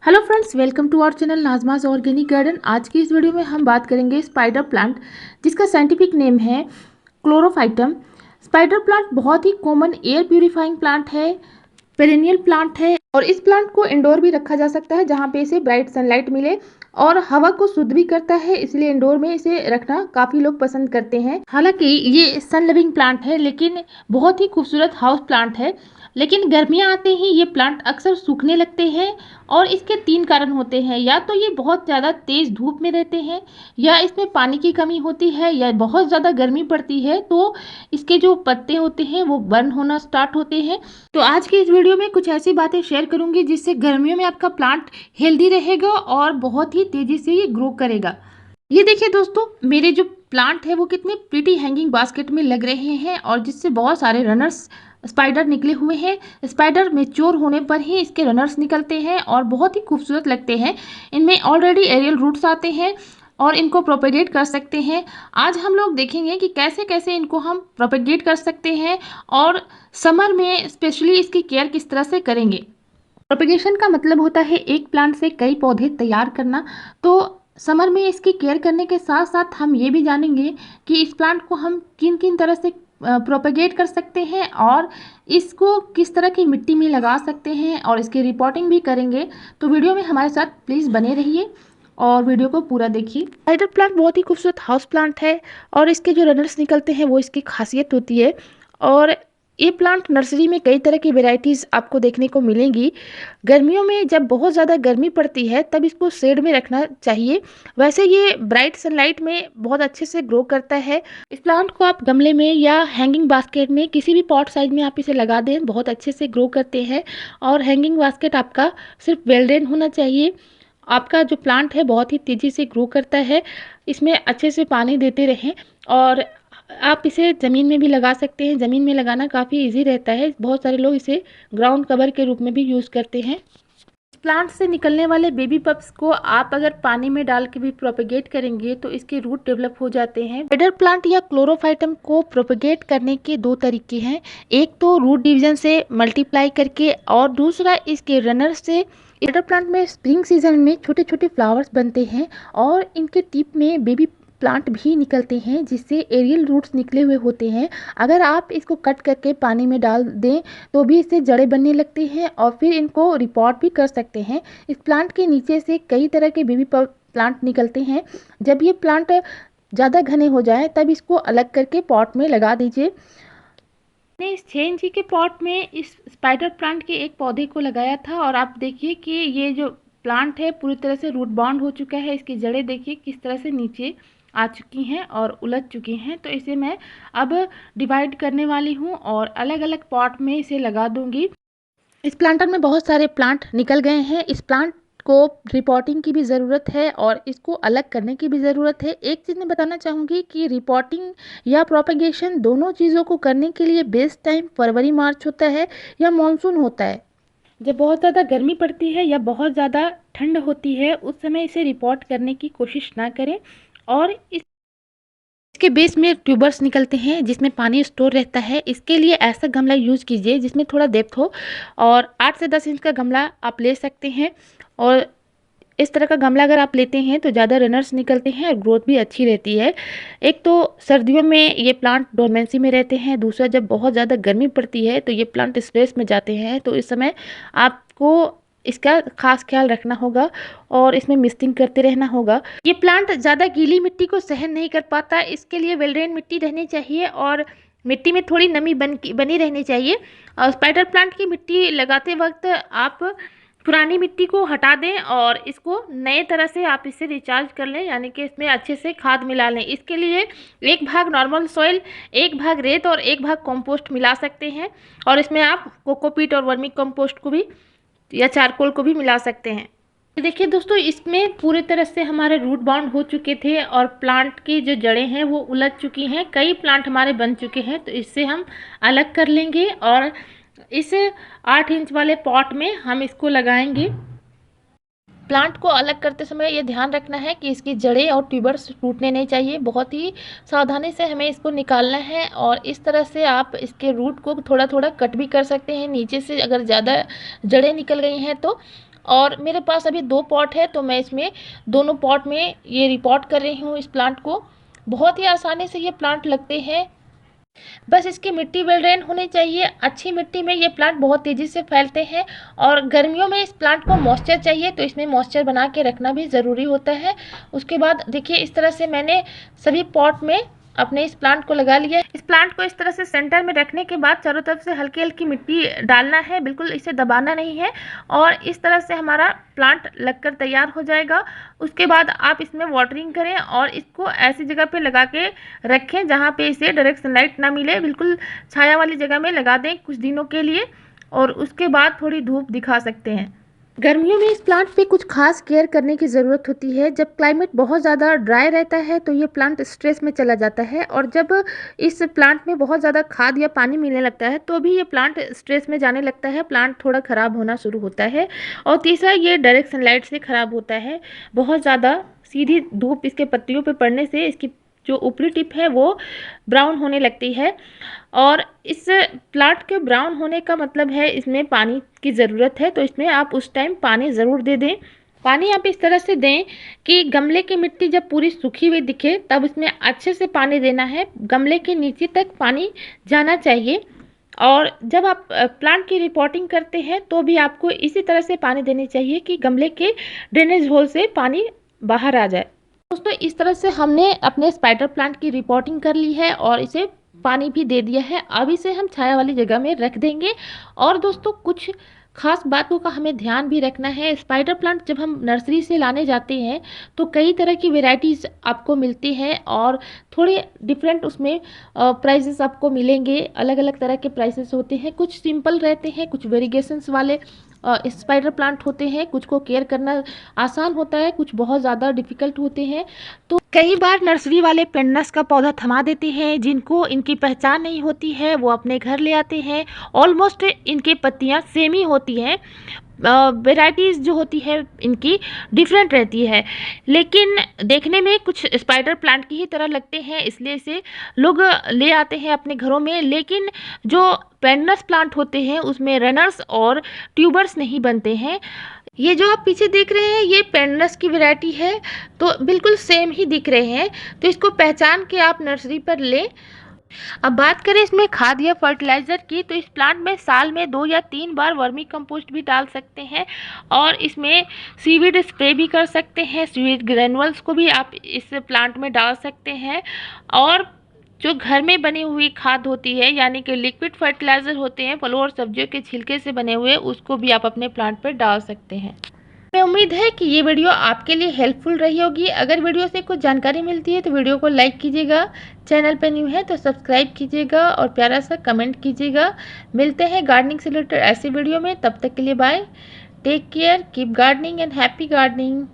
Hello friends, welcome to our channel Najma's organic garden. आज की इस वीडियो में हम बात करेंगे स्पाइडर प्लांट, जिसका साइंटिफिक नेम है क्लोरोफाइटम। स्पाइडर प्लांट बहुत ही कॉमन एयर प्यूरिफाइंग प्लांट है, पेरेनियल प्लांट है और इस प्लांट को इंडोर भी रखा जा सकता है जहाँ पे इसे ब्राइट सनलाइट मिले और हवा को शुद्ध भी करता है, इसलिए इंडोर में इसे रखना काफ़ी लोग पसंद करते हैं। हालांकि ये सन लिविंग प्लांट है लेकिन बहुत ही खूबसूरत हाउस प्लांट है। लेकिन गर्मियाँ आते ही ये प्लांट अक्सर सूखने लगते हैं और इसके 3 कारण होते हैं। या तो ये बहुत ज़्यादा तेज़ धूप में रहते हैं, या इसमें पानी की कमी होती है, या बहुत ज़्यादा गर्मी पड़ती है तो इसके जो पत्ते होते हैं वो बर्न होना स्टार्ट होते हैं। तो आज की इस वीडियो में कुछ ऐसी बातें शेयर करूंगी जिससे गर्मियों में आपका प्लांट हेल्दी रहेगा और बहुत ही तेज़ी से ये ग्रो करेगा। ये देखिए दोस्तों, मेरे जो प्लांट है वो कितने प्रीटी हैंगिंग बास्केट में लग रहे हैं और जिससे बहुत सारे रनर्स स्पाइडर निकले हुए हैं। स्पाइडर मैच्योर होने पर ही इसके रनर्स निकलते हैं और बहुत ही खूबसूरत लगते हैं। इनमें ऑलरेडी एरियल रूट्स आते हैं और इनको प्रोपेगेट कर सकते हैं। आज हम लोग देखेंगे कि कैसे कैसे इनको हम प्रोपेगेट कर सकते हैं और समर में स्पेशली इसकी केयर किस तरह से करेंगे। प्रोपेगेशन का मतलब होता है एक प्लांट से कई पौधे तैयार करना। तो समर में इसकी केयर करने के साथ साथ हम ये भी जानेंगे कि इस प्लांट को हम किन किन तरह से प्रोपेगेट कर सकते हैं और इसको किस तरह की मिट्टी में लगा सकते हैं और इसकी रिपोर्टिंग भी करेंगे। तो वीडियो में हमारे साथ प्लीज़ बने रहिए और वीडियो को पूरा देखिए। स्पाइडर प्लांट बहुत ही खूबसूरत हाउस प्लांट है और इसके जो रनर्स निकलते हैं वो इसकी खासियत होती है। और ये प्लांट नर्सरी में कई तरह की वेराइटीज़ आपको देखने को मिलेंगी। गर्मियों में जब बहुत ज़्यादा गर्मी पड़ती है तब इसको शेड में रखना चाहिए। वैसे ये ब्राइट सनलाइट में बहुत अच्छे से ग्रो करता है। इस प्लांट को आप गमले में या हैंगिंग बास्केट में किसी भी पॉट साइज में आप इसे लगा दें, बहुत अच्छे से ग्रो करते हैं। और हैंगिंग बास्केट आपका सिर्फ वेल ड्रेन होना चाहिए। आपका जो प्लांट है बहुत ही तेज़ी से ग्रो करता है, इसमें अच्छे से पानी देते रहें। और आप इसे ज़मीन में भी लगा सकते हैं, ज़मीन में लगाना काफ़ी इजी रहता है। बहुत सारे लोग इसे ग्राउंड कवर के रूप में भी यूज़ करते हैं। प्लांट से निकलने वाले बेबी पप्स को आप अगर पानी में डाल के भी प्रोपेगेट करेंगे तो इसके रूट डेवलप हो जाते हैं। स्पाइडर प्लांट या क्लोरोफाइटम को प्रोपेगेट करने के 2 तरीके हैं। एक तो रूट डिवीजन से मल्टीप्लाई करके और दूसरा इसके रनर से। स्पाइडर प्लांट में स्प्रिंग सीजन में छोटे छोटे फ्लावर्स बनते हैं और इनके टिप में बेबी प्लांट भी निकलते हैं जिससे एरियल रूट्स निकले हुए होते हैं। अगर आप इसको कट करके पानी में डाल दें तो भी इससे जड़ें बनने लगती हैं और फिर इनको रिपोर्ट भी कर सकते हैं। इस प्लांट के नीचे से कई तरह के बेबी प्लांट निकलते हैं। जब ये प्लांट ज़्यादा घने हो जाए तब इसको अलग करके पॉट में लगा दीजिए। मैंने इस 6 इंची के पॉट में इस स्पाइडर प्लांट के एक पौधे को लगाया था और आप देखिए कि ये जो प्लांट है पूरी तरह से रूट बाउंड हो चुका है। इसकी जड़ें देखिए किस तरह से नीचे आ चुकी हैं और उलझ चुकी हैं। तो इसे मैं अब डिवाइड करने वाली हूँ और अलग अलग पॉट में इसे लगा दूंगी। इस प्लांटर में बहुत सारे प्लांट निकल गए हैं। इस प्लांट को रिपोर्टिंग की भी ज़रूरत है और इसको अलग करने की भी ज़रूरत है। एक चीज़ मैं बताना चाहूँगी कि रिपोर्टिंग या प्रोपेगेशन दोनों चीज़ों को करने के लिए बेस्ट टाइम फरवरी मार्च होता है या मानसून होता है। जब बहुत ज़्यादा गर्मी पड़ती है या बहुत ज़्यादा ठंड होती है उस समय इसे रिपोर्ट करने की कोशिश ना करें। और इसके बेस में ट्यूबर्स निकलते हैं जिसमें पानी स्टोर रहता है। इसके लिए ऐसा गमला यूज़ कीजिए जिसमें थोड़ा डेप्थ हो और 8 से 10 इंच का गमला आप ले सकते हैं। और इस तरह का गमला अगर आप लेते हैं तो ज़्यादा रनर्स निकलते हैं और ग्रोथ भी अच्छी रहती है। एक तो सर्दियों में ये प्लांट डोरमेंसी में रहते हैं, दूसरा जब बहुत ज़्यादा गर्मी पड़ती है तो ये प्लांट स्ट्रेस में जाते हैं। तो इस समय आपको इसका खास ख्याल रखना होगा और इसमें मिस्टिंग करते रहना होगा। ये प्लांट ज़्यादा गीली मिट्टी को सहन नहीं कर पाता, इसके लिए वेल ड्रेन मिट्टी रहनी चाहिए और मिट्टी में थोड़ी नमी बनी रहनी चाहिए। और स्पाइडर प्लांट की मिट्टी लगाते वक्त आप पुरानी मिट्टी को हटा दें और इसको नए तरह से आप इससे रिचार्ज कर लें, यानी कि इसमें अच्छे से खाद मिला लें। इसके लिए 1 भाग नॉर्मल सॉइल, 1 भाग रेत और 1 भाग कंपोस्ट मिला सकते हैं। और इसमें आप कोकोपीट और वर्मी कंपोस्ट को भी या चारकोल को भी मिला सकते हैं। देखिए दोस्तों, इसमें पूरी तरह से हमारे रूट बाउंड हो चुके थे और प्लांट की जो जड़ें हैं वो उलझ चुकी हैं। कई प्लांट हमारे बन चुके हैं तो इससे हम अलग कर लेंगे और इस 8 इंच वाले पॉट में हम इसको लगाएंगे। प्लांट को अलग करते समय ये ध्यान रखना है कि इसकी जड़ें और ट्यूबर्स टूटने नहीं चाहिए। बहुत ही सावधानी से हमें इसको निकालना है और इस तरह से आप इसके रूट को थोड़ा थोड़ा कट भी कर सकते हैं नीचे से अगर ज़्यादा जड़ें निकल गई हैं तो। और मेरे पास अभी 2 पॉट है, तो मैं इसमें दोनों पॉट में ये रिपोर्ट कर रही हूँ इस प्लांट को। बहुत ही आसानी से ये प्लांट लगते हैं, बस इसकी मिट्टी वेल ड्रेन होनी चाहिए। अच्छी मिट्टी में ये प्लांट बहुत तेज़ी से फैलते हैं और गर्मियों में इस प्लांट को मॉइस्चर चाहिए, तो इसमें मॉइस्चर बना के रखना भी ज़रूरी होता है। उसके बाद देखिए इस तरह से मैंने सभी पॉट में अपने इस प्लांट को लगा लिया है। इस प्लांट को इस तरह से सेंटर में रखने के बाद चारों तरफ से हल्की हल्की मिट्टी डालना है, बिल्कुल इसे दबाना नहीं है, और इस तरह से हमारा प्लांट लगकर तैयार हो जाएगा। उसके बाद आप इसमें वाटरिंग करें और इसको ऐसी जगह पे लगा के रखें जहाँ पे इसे डायरेक्ट सनलाइट ना मिले, बिल्कुल छाया वाली जगह में लगा दें कुछ दिनों के लिए, और उसके बाद थोड़ी धूप दिखा सकते हैं। गर्मियों में इस प्लांट पे कुछ खास केयर करने की ज़रूरत होती है। जब क्लाइमेट बहुत ज़्यादा ड्राई रहता है तो ये प्लांट स्ट्रेस में चला जाता है, और जब इस प्लांट में बहुत ज़्यादा खाद या पानी मिलने लगता है तो भी ये प्लांट स्ट्रेस में जाने लगता है, प्लांट थोड़ा ख़राब होना शुरू होता है। और तीसरा, ये डायरेक्ट सनलाइट से ख़राब होता है। बहुत ज़्यादा सीधी धूप इसके पत्तियों पर पड़ने से इसकी जो ऊपरी टिप है वो ब्राउन होने लगती है, और इस प्लांट के ब्राउन होने का मतलब है इसमें पानी की ज़रूरत है, तो इसमें आप उस टाइम पानी ज़रूर दे दें। पानी आप इस तरह से दें कि गमले की मिट्टी जब पूरी सूखी हुई दिखे तब इसमें अच्छे से पानी देना है, गमले के नीचे तक पानी जाना चाहिए। और जब आप प्लांट की रिपोर्टिंग करते हैं तो भी आपको इसी तरह से पानी देनी चाहिए कि गमले के ड्रेनेज होल से पानी बाहर आ जाए। दोस्तों, इस तरह से हमने अपने स्पाइडर प्लांट की रिपोर्टिंग कर ली है और इसे पानी भी दे दिया है। अब इसे हम छाया वाली जगह में रख देंगे। और दोस्तों, कुछ खास बातों का हमें ध्यान भी रखना है। स्पाइडर प्लांट जब हम नर्सरी से लाने जाते हैं तो कई तरह की वेराइटीज़ आपको मिलती हैं और थोड़े डिफरेंट उसमें प्राइसेस आपको मिलेंगे। अलग अलग तरह के प्राइसेस होते हैं, कुछ सिंपल रहते हैं, कुछ वेरिएशंस वाले स्पाइडर प्लांट होते हैं, कुछ को केयर करना आसान होता है, कुछ बहुत ज़्यादा डिफ़िकल्ट होते हैं। तो कई बार नर्सरी वाले पेन्नस का पौधा थमा देते हैं, जिनको इनकी पहचान नहीं होती है वो अपने घर ले आते हैं। ऑलमोस्ट इनकी पत्तियां सेम ही होती हैं, वेराइटीज़ जो होती है इनकी डिफरेंट रहती है, लेकिन देखने में कुछ स्पाइडर प्लांट की ही तरह लगते हैं, इसलिए इसे लोग ले आते हैं अपने घरों में। लेकिन जो पेन्नस प्लांट होते हैं उसमें रनर्स और ट्यूबर्स नहीं बनते हैं। ये जो आप पीछे देख रहे हैं ये पेन्नस की वैरायटी है, तो बिल्कुल सेम ही दिख रहे हैं, तो इसको पहचान के आप नर्सरी पर लें। अब बात करें इसमें खाद या फर्टिलाइज़र की, तो इस प्लांट में साल में 2 या 3 बार वर्मी कंपोस्ट भी डाल सकते हैं, और इसमें सीवीड स्प्रे भी कर सकते हैं। सीवीड ग्रेनुअल्स को भी आप इस प्लांट में डाल सकते हैं, और जो घर में बनी हुई खाद होती है यानी कि लिक्विड फर्टिलाइज़र होते हैं फलों और सब्जियों के छिलके से बने हुए, उसको भी आप अपने प्लांट पर डाल सकते हैं। मैं उम्मीद है कि ये वीडियो आपके लिए हेल्पफुल रही होगी। अगर वीडियो से कुछ जानकारी मिलती है तो वीडियो को लाइक कीजिएगा, चैनल पर न्यू है तो सब्सक्राइब कीजिएगा और प्यारा सा कमेंट कीजिएगा। मिलते हैं गार्डनिंग से रिलेटेड ऐसे वीडियो में, तब तक के लिए bye, take care, keep gardening and happy gardening.